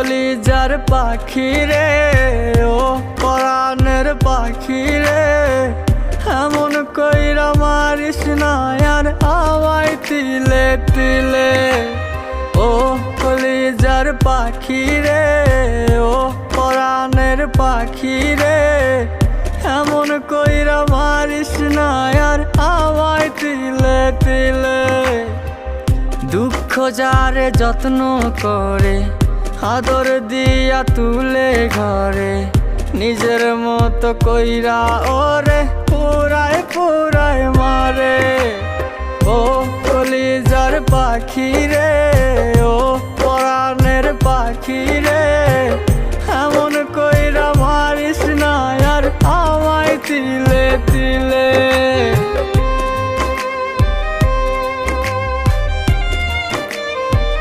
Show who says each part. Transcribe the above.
Speaker 1: কলিজার পাখি রে, ও পরাণের পাখি রে, এমন কইরা মারিস না আর আমায় তিলে তিলে। ও কলিজার পাখি রে, ও পরাণের পাখি রে, এমন কইরা মারিস না আর আমায় তিলে তিলে। দুঃখ যারে যত্ন করে, আদর দিয়া তুলে ঘরে, নিজের মতো কইরা ওরে পুরায় পুরায় মারে। ও কলিজার পাখি রে,